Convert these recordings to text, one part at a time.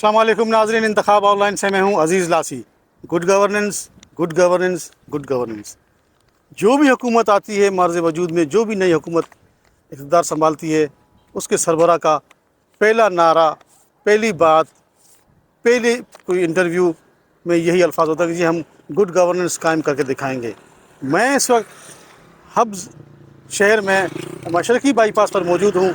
अस्सलाम वालेकुम नाज़रीन, इंतखाब ऑनलाइन से मैं हूँ Aziz Lasi. Good governance, good governance, good governance. जो भी हुकूमत आती है मर्ज़ वजूद में, जो भी नई हुकूमत इक़्तिदार संभालती है, उसके सरबराह का पहला नारा, पहली बात, पहले कोई इंटरव्यू में यही अल्फाज होता है कि जी हम गुड गवर्नेंस कायम करके दिखाएंगे। मैं इस वक्त हब्स शहर में मशरक़ी बाईपास पर मौजूद हूँ।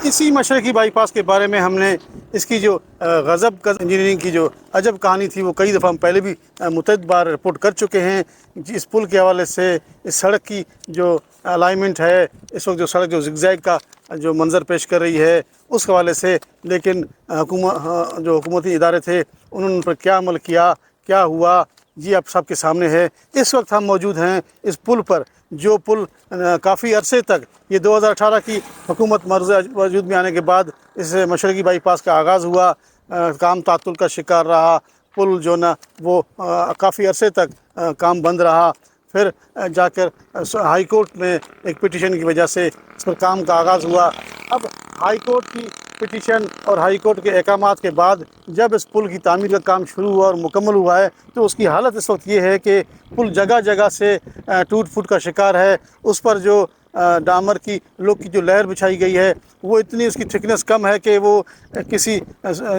इसी मशरक़ी बाईपास के बारे में हमने इसकी जो गज़ब का इंजीनियरिंग की जो अजब कहानी थी वो कई दफ़ा हम पहले भी मुतअद्दिद बार रिपोर्ट कर चुके हैं। इस पुल के हवाले से, इस सड़क की जो अलाइनमेंट है, इस वक्त जो सड़क जो ज़िगज़ैग का जो मंज़र पेश कर रही है उस हवाले से, लेकिन जो हुकूमती इदारे थे उन्होंने उन पर क्या अमल किया, क्या हुआ, ये आप सबके सामने है। इस वक्त हम मौजूद हैं इस पुल पर, जो पुल काफ़ी अरसे तक, ये 2018 की हुकूमत मर्ज़ वजूद में आने के बाद इस मशरक़ी बाईपास का आगाज़ हुआ, काम तातुल का शिकार रहा। पुल जो ना वो काफ़ी अरसे तक काम बंद रहा। फिर जाकर हाई कोर्ट में एक पिटीशन की वजह से इस पर काम का आगाज़ हुआ। अब हाई कोर्ट की पिटीशन और हाई कोर्ट के अहकामात के बाद जब इस पुल की तामीर का काम शुरू हुआ और मुकम्मल हुआ है, तो उसकी हालत इस वक्त ये है कि पुल जगह जगह से टूट फूट का शिकार है। उस पर जो डामर की लोग की जो लहर बिछाई गई है वो इतनी, उसकी थिकनेस कम है कि वो किसी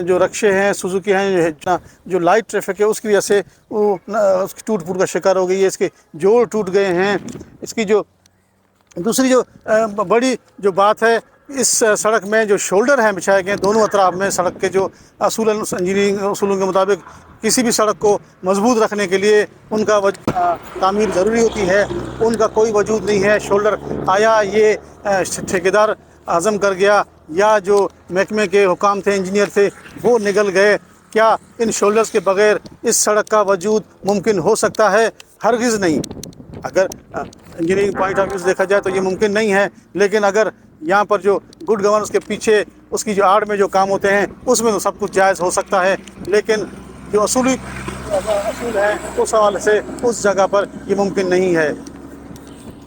जो रक्शे हैं, सुजुकी हैं, जो लाइट ट्रैफिक है उसकी वजह से वो उसकी टूट फूट का शिकार हो गई है। इसके जोड़ टूट गए हैं। इसकी जो दूसरी जो बड़ी जो बात है, इस सड़क में जो शोल्डर हैं बिछाए गए दोनों अतराफ में, सड़क के जो इंजीनियरिंग असूलों के मुताबिक किसी भी सड़क को मजबूत रखने के लिए उनका तामीर ज़रूरी होती है, उनका कोई वजूद नहीं है। शोल्डर आया ये ठेकेदार आज़म कर गया, या जो महकमे के हुकाम थे, इंजीनियर थे, वो निकल गए। क्या इन शोल्डर्स के बग़ैर इस सड़क का वजूद मुमकिन हो सकता है? हरगिज़ नहीं। अगर इंजीनियरिंग पॉइंट ऑफ व्यू से देखा जाए तो ये मुमकिन नहीं है, लेकिन अगर यहाँ पर जो गुड गवर्नेंस के पीछे उसकी जो आड़ में जो काम होते हैं उसमें तो सब कुछ जायज़ हो सकता है, लेकिन जो असूल है उस हवाले से उस जगह पर ये मुमकिन नहीं है।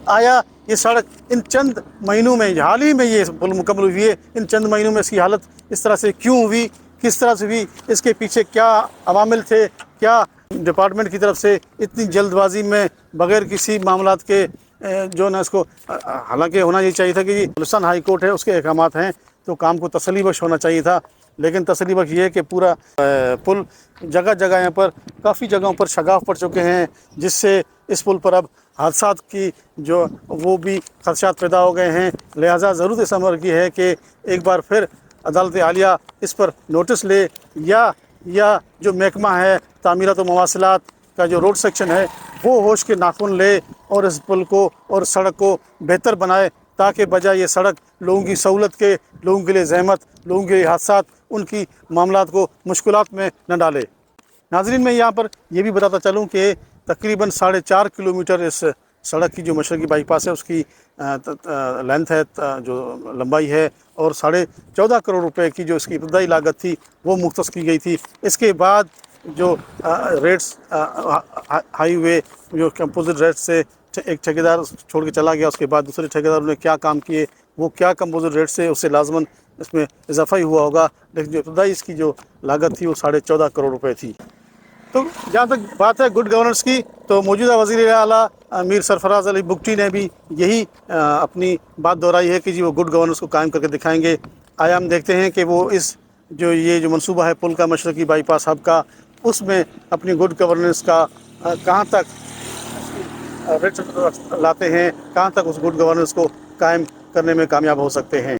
आया ये सड़क इन चंद महीनों में, हाल ही में ये पुल मुकम्मल हुई है, इन चंद महीनों में इसकी हालत इस तरह से क्यों हुई, किस तरह से हुई, इसके पीछे क्या अवामिल थे, क्या डिपार्टमेंट की तरफ से इतनी जल्दबाजी में बग़ैर किसी मामलात के जो ना इसको, हालांकि होना ये चाहिए था कि बलूचिस्तान हाई कोर्ट है, उसके अहकामात हैं तो काम को तसल्ली बख्श होना चाहिए था, लेकिन तसल्ली बख्श ये है कि पूरा पुल जगह जगह यहाँ पर काफ़ी जगहों पर शगाफ पड़ चुके हैं, जिससे इस पुल पर अब हादसात की जो वो भी खदशात पैदा हो गए हैं। लिहाजा ज़रूरत इस अमर की है कि एक बार फिर अदालत आलिया इस पर नोटिस ले, या जो महकमा है तामीरात व मवासिलात का जो रोड सेक्शन है वो होश के नाखून ले और इस पुल को और सड़क को बेहतर बनाए, ताकि बजाय ये सड़क लोगों की सहूलत के, लोगों के लिए ज़हमत, लोगों के लिए हादसात, उनकी मामलात को मुश्किलात में न डाले। नाज़रीन, मैं यहाँ पर यह भी बताता चलूँ कि तकरीबन 4.5 किलोमीटर इस सड़क की जो मशरक़ी बाईपास है उसकी लेंथ है, जो लंबाई है, और 14.5 करोड़ रुपए की जो इसकी इब्तदाई लागत थी वो मुख्तस की गई थी। इसके बाद जो रेट्स हाईवे जो कंपोजिट रेट से एक ठेकेदार छोड़ के चला गया, उसके बाद दूसरे ठेकेदार ने क्या काम किए, वो क्या कंपोजिट रेट से उससे लाजमन इसमें इजाफा ही हुआ होगा, लेकिन जो इब्तदाई इसकी जो लागत थी वो 14.5 करोड़ रुपए थी। तो जहाँ तक बात है गुड गवर्नेंस की, तो मौजूदा वज़ीर आला मीर सरफराज अली बुगटी ने भी यही अपनी बात दोहराई है कि जी वो गुड गवर्नेंस को कायम करके दिखाएंगे। आया हम देखते हैं कि वो इस ये जो मंसूबा है पुल का, मशरक़ी बाईपास हब का, उसमें अपनी गुड गवर्नेंस का कहाँ तक रेट लाते हैं, कहाँ तक उस गुड गवर्नेंस को कायम करने में कामयाब हो सकते हैं।